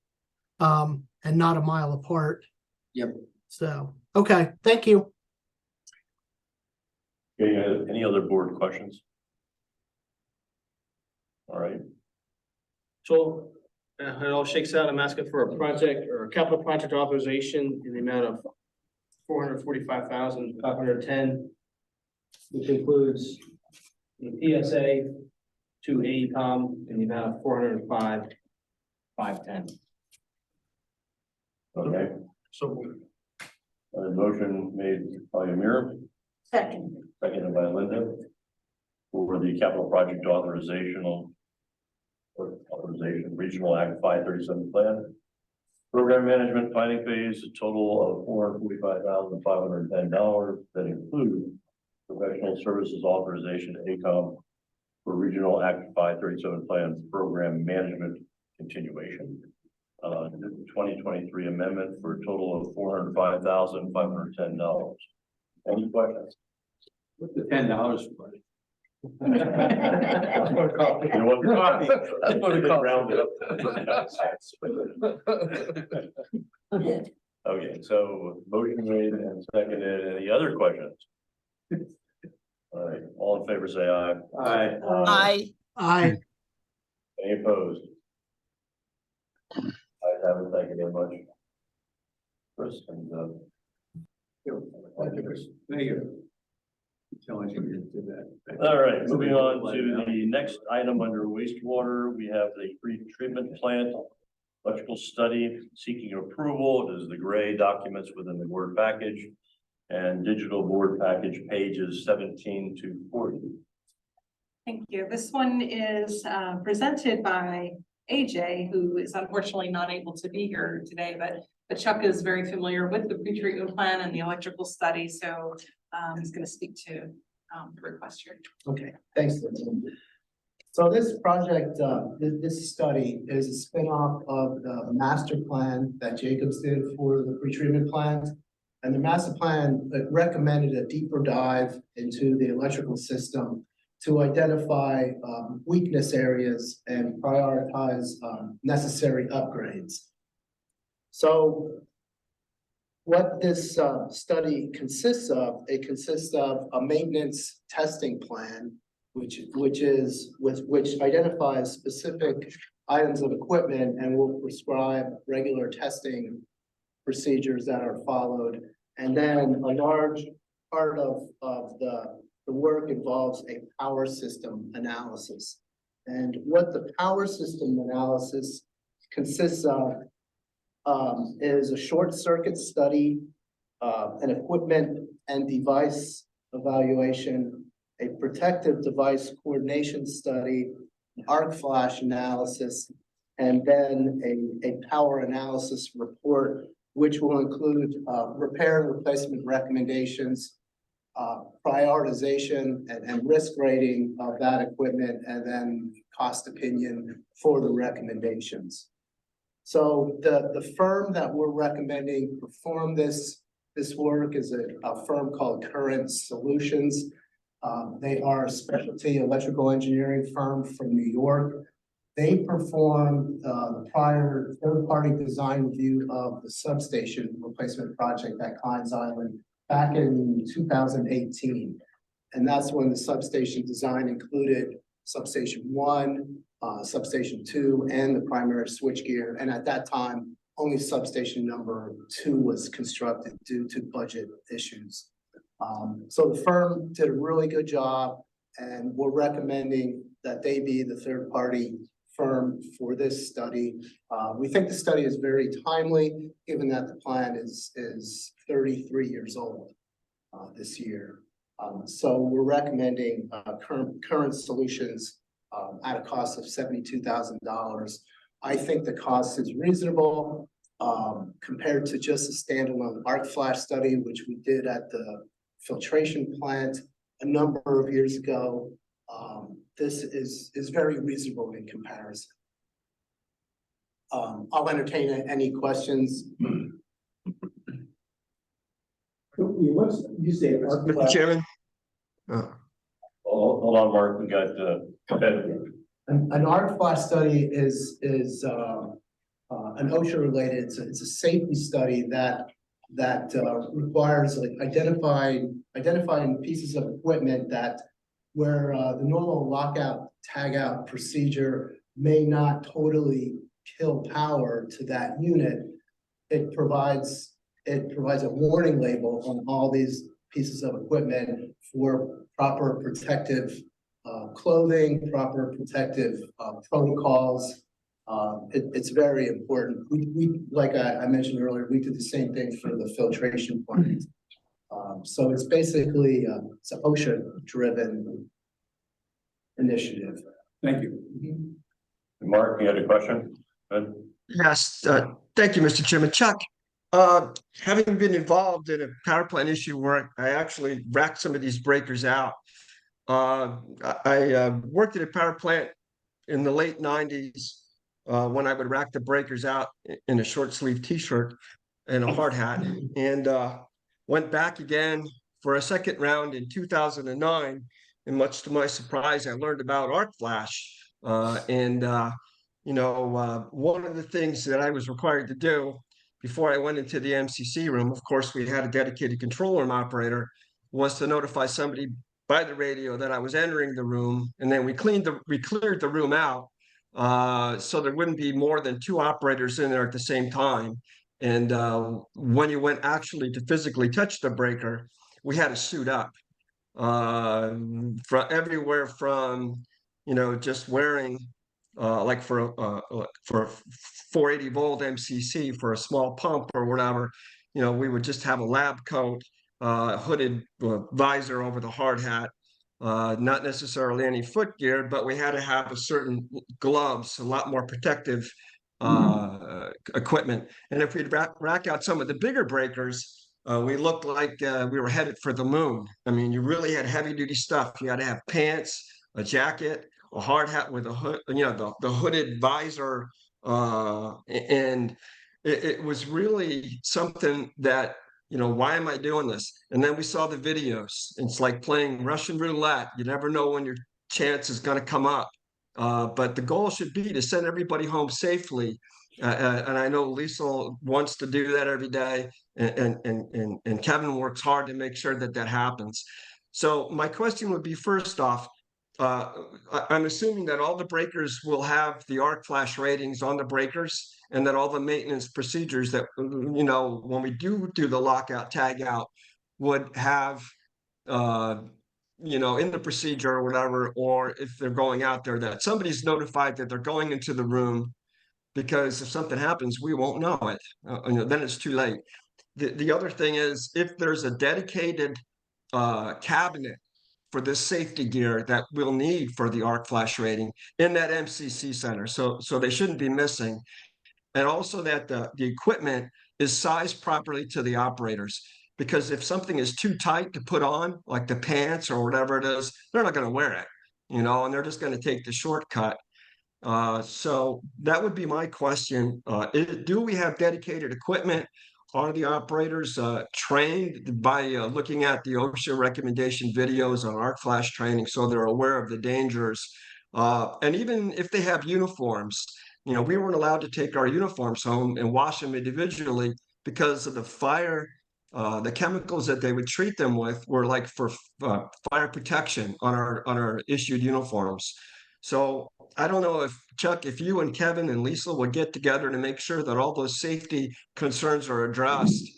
L: and not a mile apart.
I: Yep.
L: So, okay, thank you.
A: Okay, any other board questions? All right.
G: So it all shakes out. I'm asking for a project or a capital project authorization in the amount of $445,510, which includes the PSA to AECOM in the amount of $405. 5:10.
A: Okay,
K: So
A: motion made by Amir,
F: Second,
A: seconded by Linda. For the capital project authorization, Regional Act 537 plan. Program management planning phase, a total of $445,510 that include professional services authorization to ACOM for Regional Act 537 plan program management continuation. 2023 amendment for a total of $405,510. Any questions?
J: What's the $10 for?
K: that's what a copy.
A: You want the copy?
K: That's what a
A: They
K: copy.
A: round it up. Okay, so motion made and seconded. Any other questions? All right, all in favor, say aye.
J: Aye.
L: Aye.
A: Any opposed? I haven't, thank you very much. Chris and,
J: Thank you. Telling you to do that.
A: all right, moving on to the next item under wastewater, we have the pre-treatment plant. Electrical study seeking approval. It is the gray documents within the board package. And digital board package pages 17 to 40.
B: Thank you. This one is presented by AJ, who is unfortunately not able to be here today, but Chuck is very familiar with the pretreatment plan and the electrical study, so he's going to speak to the request here.
M: Okay, thanks, Lindsay. So this project, this study is a spinoff of the master plan that Jacobs did for the pretreatment plant. And the master plan recommended a deeper dive into the electrical system to identify weakness areas and prioritize necessary upgrades. So what this study consists of, it consists of a maintenance testing plan, which identifies specific items of equipment and will prescribe regular testing procedures that are followed. And then a large part of the work involves a power system analysis. And what the power system analysis consists of is a short circuit study, an equipment and device evaluation, a protective device coordination study, arc flash analysis, and then a power analysis report, which will include repair and replacement recommendations, prioritization and risk rating of that equipment, and then cost opinion for the recommendations. So the firm that we're recommending perform this work is a firm called Current Solutions. They are a specialty electrical engineering firm from New York. They performed the prior third-party design review of the substation replacement project at Klein's Island back in 2018. And that's when the substation design included substation 1, substation 2, and the primary switchgear. And at that time, only substation number 2 was constructed due to budget issues. So the firm did a really good job, and we're recommending that they be the third-party firm for this study. We think the study is very timely, given that the plan is 33 years old this year. So we're recommending current solutions at a cost of $72,000. I think the cost is reasonable compared to just a standalone arc flash study, which we did at the filtration plant a number of years ago. This is very reasonable in comparison. I'll entertain any questions.
J: What's, you say?
M: Mr. Chairman?
A: Hold on, Mark, we got,
M: An arc flash study is an OSHA related, it's a safety study that requires like identifying pieces of equipment that where the normal lockout tagout procedure may not totally kill power to that unit. It provides a warning label on all these pieces of equipment for proper protective clothing, proper protective protocols. It's very important. We, like I mentioned earlier, we did the same thing for the filtration plant. So it's basically, it's an OSHA-driven initiative.
J: Thank you.
A: Mark, you had a question? Good.
N: Yes, thank you, Mr. Chairman. Chuck, having been involved in a power plant issue where I actually racked some of these breakers out, I worked at a power plant in the late 90s when I would rack the breakers out in a short sleeve t-shirt and a hard hat, and went back again for a second round in 2009. And much to my surprise, I learned about arc flash. One of the things that I was required to do before I went into the MCC room, of course, we had a dedicated control room operator, was to notify somebody by the radio that I was entering the room, and then we cleared the room out so there wouldn't be more than 2 operators in there at the same time. And when you went actually to physically touch the breaker, we had to suit up from everywhere from, just wearing like for a 480 volt MCC for a small pump or whatever, we would just have a lab coat, hooded visor over the hard hat, not necessarily any foot gear, but we had to have a certain gloves, a lot more protective equipment. And if we'd rack out some of the bigger breakers, we looked like we were headed for the moon. I mean, you really had heavy duty stuff. You had to have pants, a jacket, a hard hat with a hood, the hooded visor. And it was really something that, why am I doing this? And then we saw the videos. It's like playing Russian roulette. You never know when your chance is going to come up. But the goal should be to send everybody home safely. And I know Lisa wants to do that every day. And Kevin works hard to make sure that that happens. So my question would be, first off, I'm assuming that all the breakers will have the arc flash ratings on the breakers, and that all the maintenance procedures that, when we do the lockout tag out would have, in the procedure or whatever, or if they're going out there, that somebody's notified that they're going into the room, because if something happens, we won't know it. Then it's too late. The other thing is, if there's a dedicated cabinet for this safety gear that we'll need for the arc flash rating in that MCC center. So they shouldn't be missing. And also that the equipment is sized properly to the operators, because if something is too tight to put on, like the pants or whatever it is, they're not going to wear it, and they're just going to take the shortcut. So that would be my question. Do we have dedicated equipment? Are the operators trained by looking at the OSHA recommendation videos on arc flash training, so they're aware of the dangers? And even if they have uniforms, we weren't allowed to take our uniforms home and wash them individually because of the fire. The chemicals that they would treat them with were like for fire protection on our issued uniforms. So I don't know if, Chuck, if you and Kevin and Lisa would get together to make sure that all those safety concerns are addressed,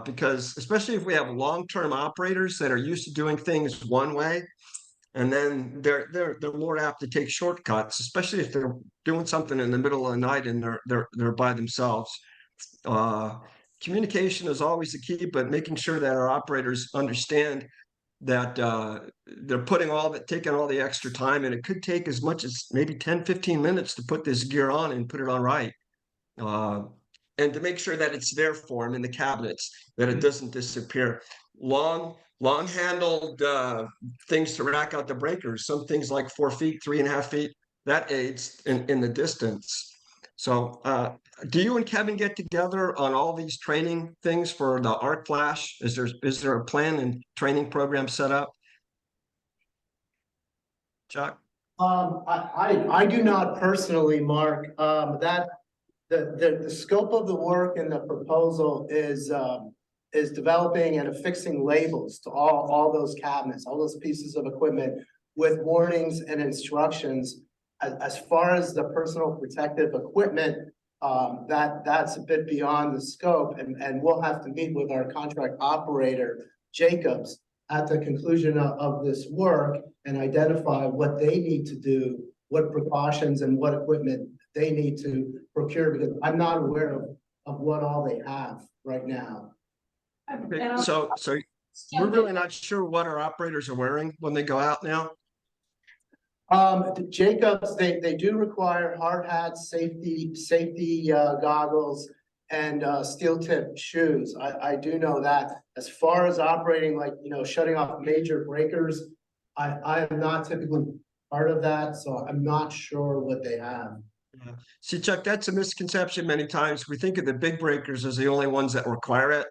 N: because especially if we have long-term operators that are used to doing things one way, and then they're more apt to take shortcuts, especially if they're doing something in the middle of the night and they're by themselves. Communication is always the key, but making sure that our operators understand that they're taking all the extra time, and it could take as much as maybe 10-15 minutes to put this gear on and put it on right. And to make sure that it's there for them in the cabinets, that it doesn't disappear. Long handled things to rack out the breakers, some things like 4 feet, 3.5 feet, that aids in the distance. So do you and Kevin get together on all these training things for the arc flash? Is there a plan and training program set up? Chuck?
M: I do not personally, Mark. That the scope of the work and the proposal is developing and affixing labels to all those cabinets, all those pieces of equipment with warnings and instructions. As far as the personal protective equipment, that's a bit beyond the scope, and we'll have to meet with our contract operator, Jacobs, at the conclusion of this work and identify what they need to do what precautions and what equipment they need to procure, because I'm not aware of what all they have right now.
B: And
N: So we're really not sure what our operators are wearing when they go out now.
M: The Jacobs, they do require hard hats, safety goggles, and steel tip shoes. I do know that. As far as operating, like, you know, shutting off major breakers, I am not typically part of that, so I'm not sure what they have.
N: See, Chuck, that's a misconception many times. We think of the big breakers as the only ones that require it.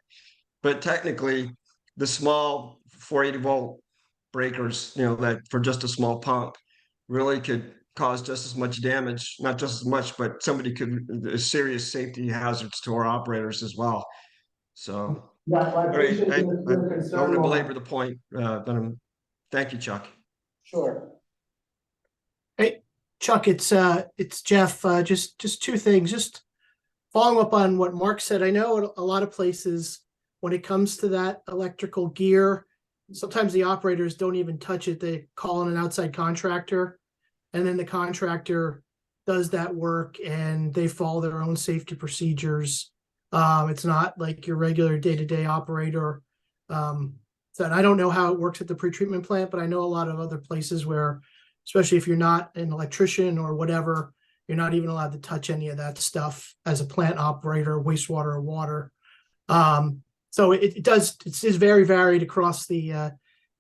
N: But technically, the small 480 volt breakers, you know, that for just a small pump really could cause just as much damage, not just as much, but somebody could, serious safety hazards to our operators as well. So,
M: Yeah, I
N: all right,
M: appreciate
N: I
M: your
N: don't
M: concern
N: want to
M: on
N: belabor
M: that.
N: the point, but thank you, Chuck.
M: Sure.
L: Hey, Chuck, it's Jeff. Just two things. Just following up on what Mark said. I know a lot of places, when it comes to that electrical gear, sometimes the operators don't even touch it. They call in an outside contractor, and then the contractor does that work and they follow their own safety procedures. It's not like your regular day-to-day operator. So I don't know how it works at the pretreatment plant, but I know a lot of other places where, especially if you're not an electrician or whatever, you're not even allowed to touch any of that stuff as a plant operator, wastewater or water. So it is very varied across the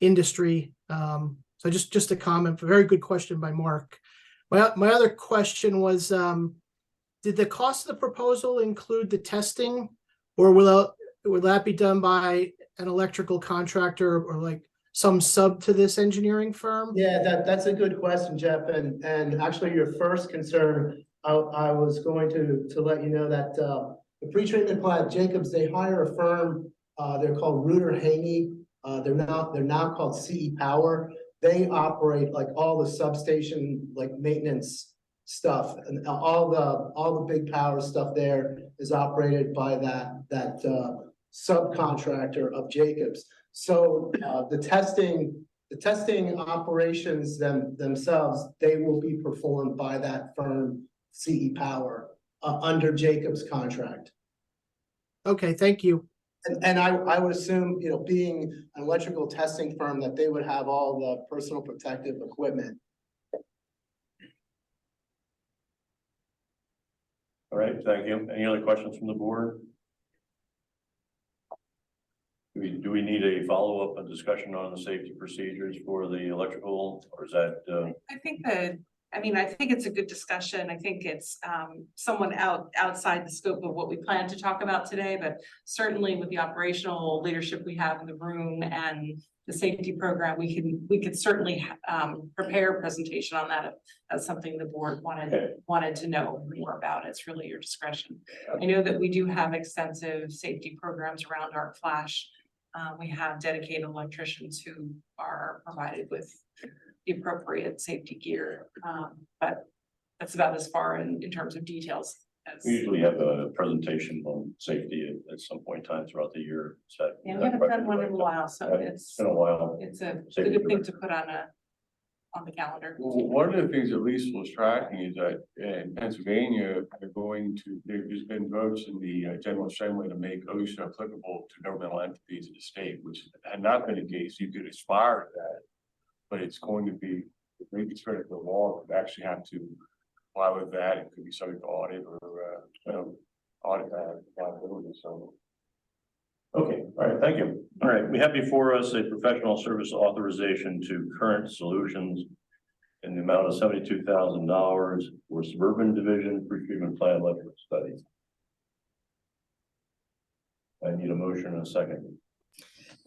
L: industry. So just a comment, a very good question by Mark. My other question was, did the cost of the proposal include the testing, or will that be done by an electrical contractor or like some sub to this engineering firm?
M: Yeah, that's a good question, Jeff, and actually your first concern, I was going to let you know that the pretreatment plant, Jacobs, they hire a firm, they're called Reuter Haney. They're now called CE Power. They operate like all the substation, like maintenance stuff, and all the big power stuff there is operated by that subcontractor of Jacobs. So the testing operations themselves, they will be performed by that firm, CE Power, under Jacobs contract.
L: Okay, thank you.
M: And I would assume, you know, being an electrical testing firm, that they would have all the personal protective equipment.
A: All right, thank you. Any other questions from the board? Do we need a follow-up, a discussion on the safety procedures for the electrical, or is that?
B: I think it's a good discussion. I think it's someone outside the scope of what we plan to talk about today, but certainly with the operational leadership we have in the room and the safety program, we could certainly prepare a presentation on that as something the board wanted to know more about. It's really your discretion. I know that we do have extensive safety programs around our flash. We have dedicated electricians who are provided with the appropriate safety gear, but that's about as far in terms of details.
A: We usually have a presentation on safety at some point in time throughout the year.
B: Yeah, we haven't done one in a while, so
A: It's been a while.
B: it's a good thing to put on the calendar.
E: Well, one of the things at least was tracking is that in Pennsylvania, there's just been votes in the General Assembly to make OSHA applicable to governmental entities in the state, which had not been the case. You could aspire to that, but it's going to be, maybe it's critical law, could actually have to comply with that. It could be subject to audit or, audit liability, so.
A: Okay, all right, thank you. All right, we have before us a professional service authorization to Current Solutions in the amount of $72,000 for Suburban Division pretreatment plant electrical studies. I need a motion and a second.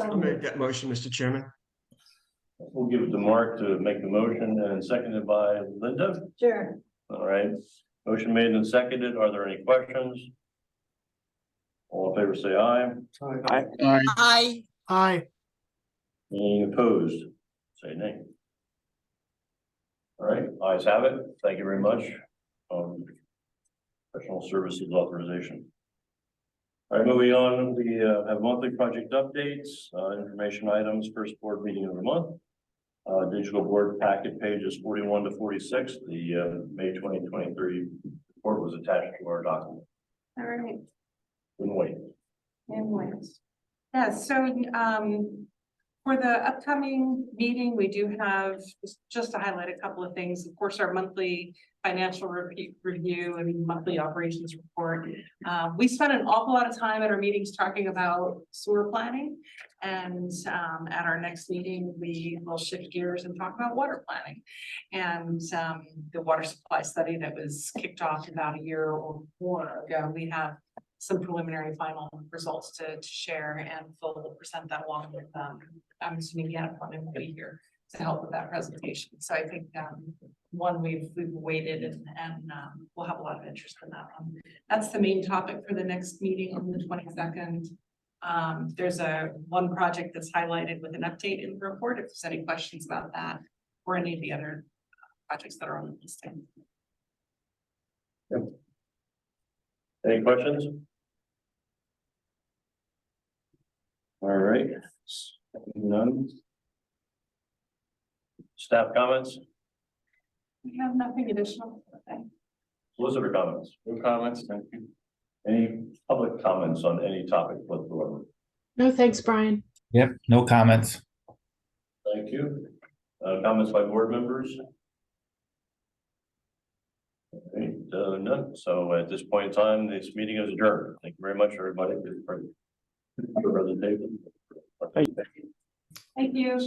N: I'll make that motion, Mr. Chairman.
A: We'll give it to Mark to make the motion, and seconded by Linda.
F: Sure.
A: All right, motion made and seconded. Are there any questions? All in favor, say aye.
L: Aye.
A: Any opposed? Say nay. All right, ayes have it. Thank you very much. Professional services authorization. All right, moving on, we have monthly project updates, information items, first board meeting of the month. Digital board packet pages 41 to 46, the May 2023 report was attached to our document.
B: All right.
A: Couldn't wait.
B: And wins. Yeah, so, for the upcoming meeting, we do have, just to highlight a couple of things, of course, our monthly financial review and monthly operations report. We spent an awful lot of time at our meetings talking about sewer planning. And, at our next meeting, we will shift gears and talk about water planning. And, the water supply study that was kicked off about a year or more ago, we have some preliminary final results to share, and Phil will present that along with, I'm assuming Yannick will be here to help with that presentation. So I think, one, we've waited and we'll have a lot of interest in that one. That's the main topic for the next meeting on the 22nd. There's one project that's highlighted with an update in the report, if there's any questions about that or any of the other projects that are on the listing.
A: Any questions? All right, none. Staff comments,
B: We have nothing additional. Okay.
A: solicitor comments,
E: No comments, thank you.
A: any public comments on any topic whatsoever?
O: No, thanks, Brian.
H: Yep, no comments.
A: Thank you. Comments by board members? Okay, none. So at this point in time, this meeting is adjourned. Thank you very much, everybody, for the presentation.
B: Thank you.